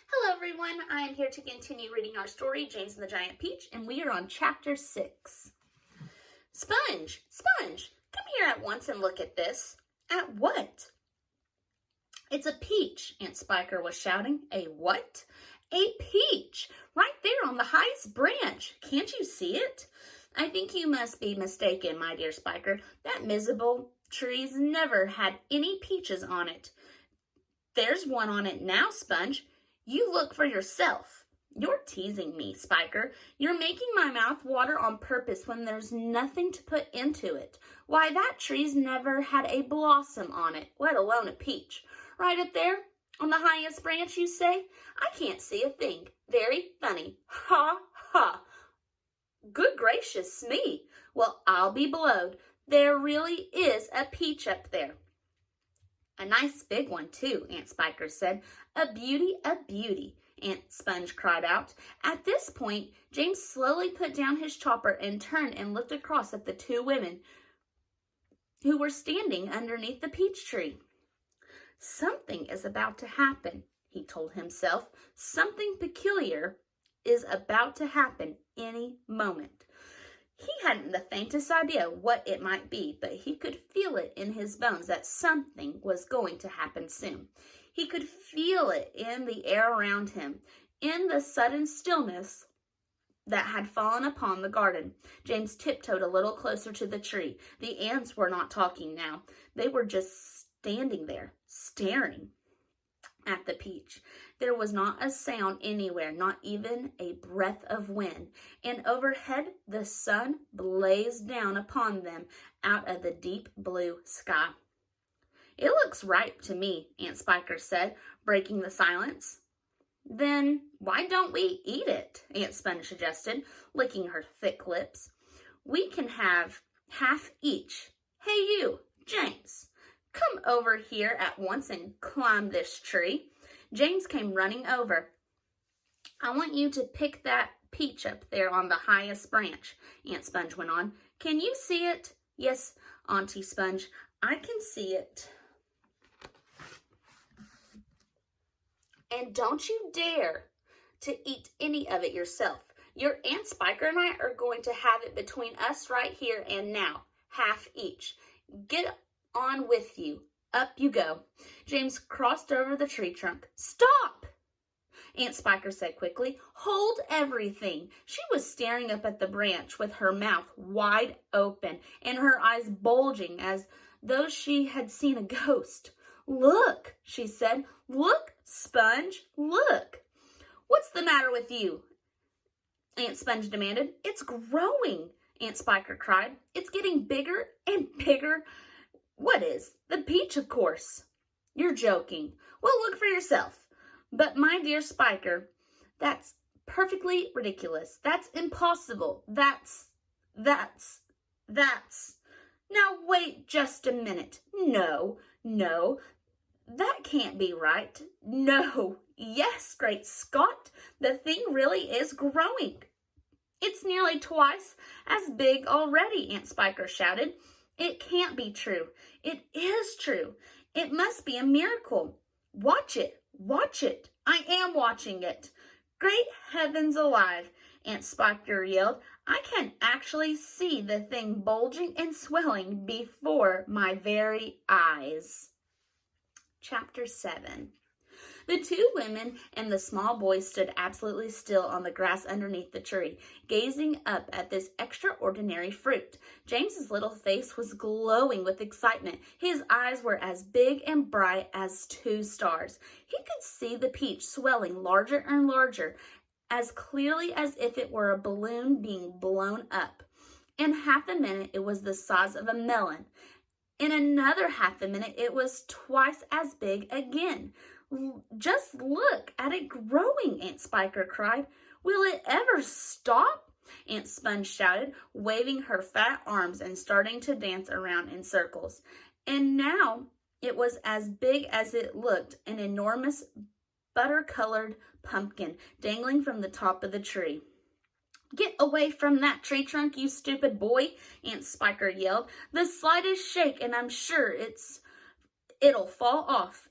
Hello everyone, I am here to continue reading our story, James and the Giant Peach, and we are on chapter 6. Sponge, Sponge, come here at once and look at this. At what? It's a peach, Aunt Spiker was shouting. A what? A peach, right there on the highest branch. Can't you see it? I think you must be mistaken, my dear Spiker. That miserable tree's never had any peaches on it. There's one on it now, Sponge. You look for yourself. You're teasing me, Spiker. You're making my mouth water on purpose when there's nothing to put into it. Why, that tree's never had a blossom on it, let alone a peach. Right up there, on the highest branch, you say? I can't see a thing. Very funny. Ha, ha. Good gracious me. Well, I'll be blowed. There really is a peach up there. A nice big one, too, Aunt Spiker said. A beauty, Aunt Sponge cried out. At this point, James slowly put down his chopper and turned and looked across at the two women who were standing underneath the peach tree. Something is about to happen, he told himself. Something peculiar is about to happen any moment. He hadn't the faintest idea what it might be, but he could feel it in his bones that something was going to happen soon. He could feel it in the air around him, in the sudden stillness that had fallen upon the garden. James tiptoed a little closer to the tree. The ants were not talking now. They were just standing there, staring at the peach. There was not a sound anywhere, not even a breath of wind, and overhead the sun blazed down upon them out of the deep blue sky. It looks ripe to me, Aunt Spiker said, breaking the silence. Then why don't we eat it? Aunt Sponge suggested, licking her thick lips. We can have half each. Hey you, James, come over here at once and climb this tree. James came running over. I want you to pick that peach up there on the highest branch, Aunt Sponge went on. Can you see it? Yes, Auntie Sponge, I can see it. And don't you dare to eat any of it yourself. Your Aunt Spiker and I are going to have it between us right here and now, half each. Get on with you. Up you go. James crossed over the tree trunk. Stop! Aunt Spiker said quickly. Hold everything. She was staring up at the branch with her mouth wide open and her eyes bulging as though she had seen a ghost. Look, she said. Look, Sponge, look. What's the matter with you? Aunt Sponge demanded. It's growing, Aunt Spiker cried. It's getting bigger and bigger. What is? The peach, of course. You're joking. Well, look for yourself. But my dear Spiker, that's perfectly ridiculous. That's impossible. That's. Now wait just a minute. No, that can't be right. No, yes, great Scott, the thing really is growing. It's nearly twice as big already, Aunt Spiker shouted. It can't be true. It is true. It must be a miracle. Watch it. Watch it. I am watching it. Great heavens alive, Aunt Spiker yelled. I can actually see the thing bulging and swelling before my very eyes. Chapter 7. The two women and the small boy stood absolutely still on the grass underneath the tree, gazing up at this extraordinary fruit. James's little face was glowing with excitement. His eyes were as big and bright as two stars. He could see the peach swelling larger and larger, as clearly as if it were a balloon being blown up. In half a minute, it was the size of a melon. In another half a minute, it was twice as big again. Just look at it growing, Aunt Spiker cried. Will it ever stop? Aunt Sponge shouted, waving her fat arms and starting to dance around in circles. And now it was as big as it looked, an enormous butter-colored pumpkin dangling from the top of the tree. Get away from that tree trunk, you stupid boy, Aunt Spiker yelled. The slightest shake and I'm sure it'll fall off.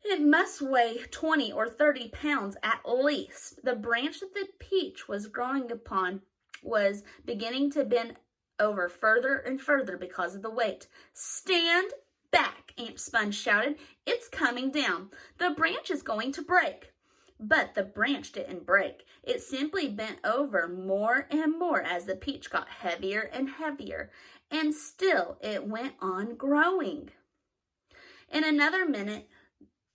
It must weigh 20 or 30 pounds at least. The branch that the peach was growing upon was beginning to bend over further and further because of the weight. Stand back, Aunt Sponge shouted. It's coming down. The branch is going to break. But the branch didn't break. It simply bent over more and more as the peach got heavier and heavier. And still it went on growing. In another minute,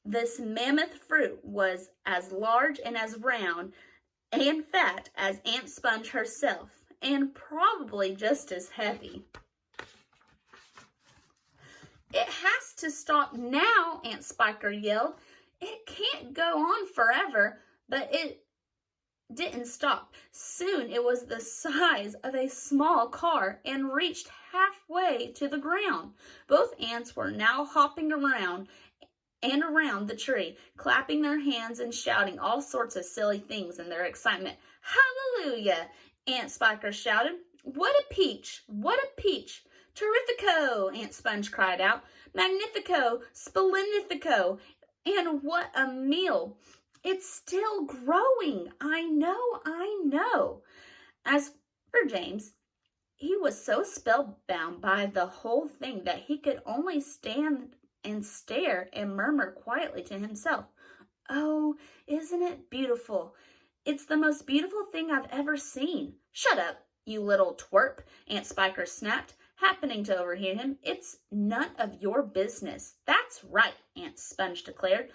this mammoth fruit was as large and as round and fat as Aunt Sponge herself, and probably just as heavy. It has to stop now, Aunt Spiker yelled. It can't go on forever, but it didn't stop. Soon it was the size of a small car and reached halfway to the ground. Both ants were now hopping around and around the tree, clapping their hands and shouting all sorts of silly things in their excitement. Hallelujah! Aunt Spiker shouted. What a peach! What a peach! Terrifico! Aunt Sponge cried out. Magnifico! Splendifico! And what a meal! It's still growing. I know. As for James, he was so spellbound by the whole thing that he could only stand and stare and murmur quietly to himself, Oh, isn't it beautiful? It's the most beautiful thing I've ever seen. Shut up, you little twerp, Aunt Spiker snapped, happening to overhear him. It's none of your business. That's right, Aunt Sponge declared.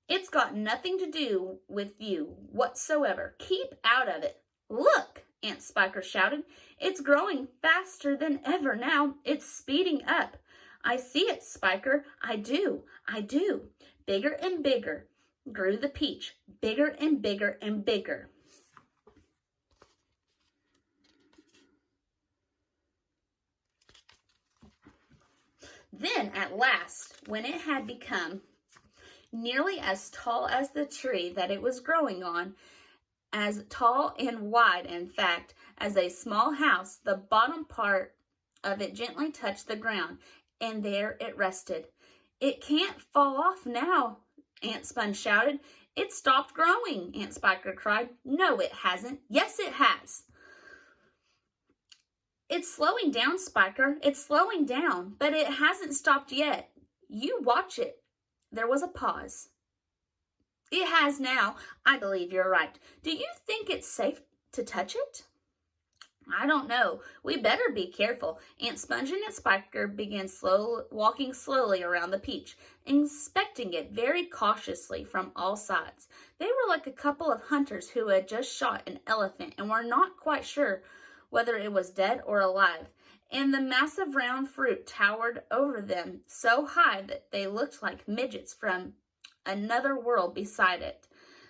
It's got nothing to do with you whatsoever. Keep out of it. Look, Aunt Spiker shouted. It's growing faster than ever now. It's speeding up. I see it, Spiker. I do. Bigger and bigger grew the peach. Bigger and bigger and bigger. Then, at last, when it had become nearly as tall as the tree that it was growing on, as tall and wide, in fact, as a small house, the bottom part of it gently touched the ground, and there it rested. It can't fall off now, Aunt Sponge shouted. It stopped growing, Aunt Spiker cried. No, it hasn't. Yes, it has. It's slowing down, Spiker. It's slowing down, but it hasn't stopped yet. You watch it. There was a pause. It has now. I believe you're right. Do you think it's safe to touch it? I don't know. We better be careful. Aunt Sponge and Aunt Spiker began walking slowly around the peach, inspecting it very cautiously from all sides. They were like a couple of hunters who had just shot an elephant and were not quite sure whether it was dead or alive. And the massive round fruit towered over them so high that they looked like midgets from another world beside it.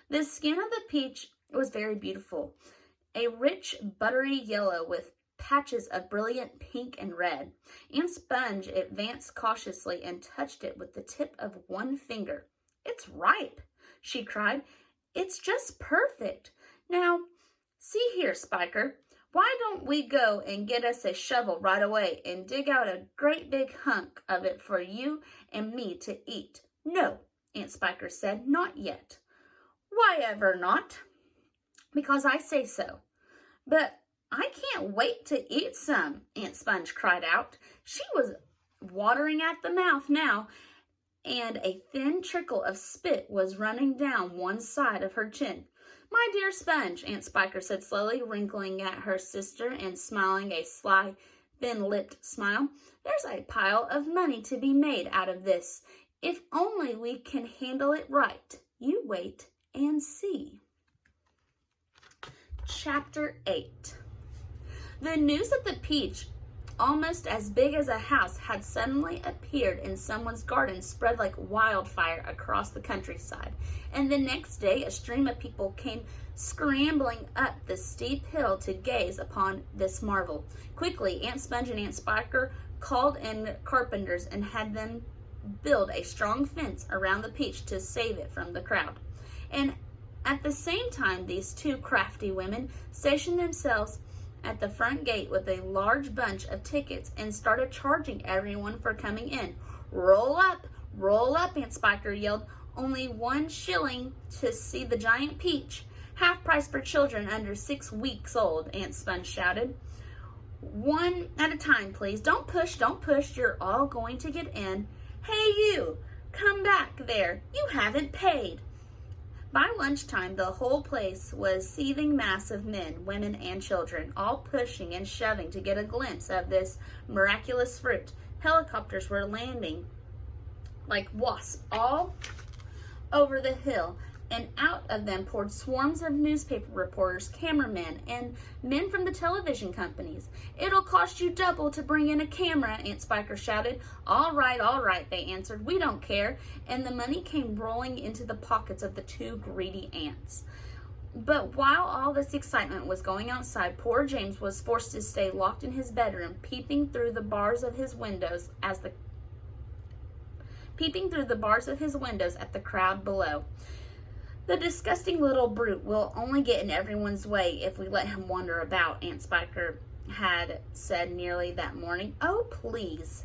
The skin of the peach was very beautiful, a rich, buttery yellow with patches of brilliant pink and red. Aunt Sponge advanced cautiously and touched it with the tip of one finger. It's ripe, she cried. It's just perfect. Now, see here, Spiker. Why don't we go and get us a shovel right away and dig out a great big hunk of it for you and me to eat? No, Aunt Spiker said, not yet. Why ever not? Because I say so. But I can't wait to eat some, Aunt Sponge cried out. She was watering at the mouth now, and a thin trickle of spit was running down one side of her chin. My dear Sponge, Aunt Spiker said slowly, wrinkling at her sister and smiling a sly, thin-lipped smile. There's a pile of money to be made out of this, if only we can handle it right. You wait and see. Chapter 8. The news that the peach, almost as big as a house, had suddenly appeared in someone's garden spread like wildfire across the countryside, and the next day a stream of people came scrambling up the steep hill to gaze upon this marvel. Quickly, Aunt Sponge and Aunt Spiker called in carpenters and had them build a strong fence around the peach to save it from the crowd. And at the same time, these two crafty women stationed themselves at the front gate with a large bunch of tickets and started charging everyone for coming in. Roll up, Aunt Spiker yelled. Only 1 shilling to see the giant peach. Half price for children under 6 weeks old, Aunt Sponge shouted. 1 at a time, please. Don't push, don't push. You're all going to get in. Hey, you! Come back there. You haven't paid. By lunchtime, the whole place was a seething mass of men, women, and children, all pushing and shoving to get a glimpse of this miraculous fruit. Helicopters were landing like wasps all over the hill, and out of them poured swarms of newspaper reporters, cameramen, and men from the television companies. It'll cost you double to bring in a camera, Aunt Spiker shouted. All right, they answered. We don't care. And the money came rolling into the pockets of the 2 greedy ants. But while all this excitement was going outside, poor James was forced to stay locked in his bedroom, peeping through the bars of his windows at the crowd below. The disgusting little brute will only get in everyone's way if we let him wander about, Aunt Spiker had said nearly that morning. Oh, please,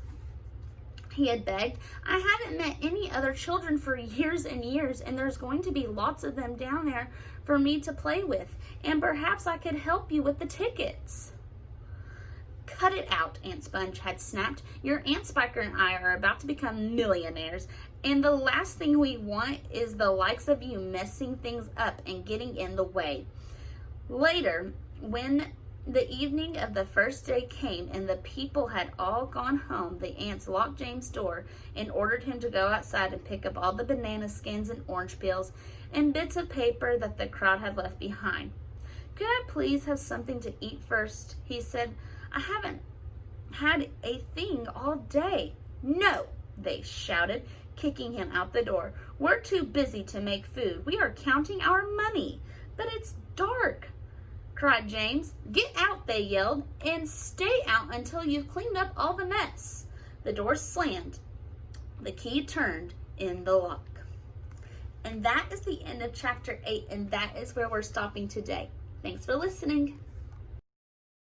he had begged. I haven't met any other children for years and years, and there's going to be lots of them down there for me to play with, and perhaps I could help you with the tickets. Cut it out, Aunt Sponge had snapped. Your Aunt Spiker and I are about to become millionaires, and the last thing we want is the likes of you messing things up and getting in the way. Later, when the evening of the first day came and the people had all gone home, the ants locked James' door and ordered him to go outside and pick up all the banana skins and orange peels and bits of paper that the crowd had left behind. Could I please have something to eat first? He said. I haven't had a thing all day. No, they shouted, kicking him out the door. We're too busy to make food. We are counting our money. But it's dark, cried James. Get out, they yelled, and stay out until you've cleaned up all the mess. The door slammed. The key turned in the lock. And that is the end of chapter 8, and that is where we're stopping today. Thanks for listening.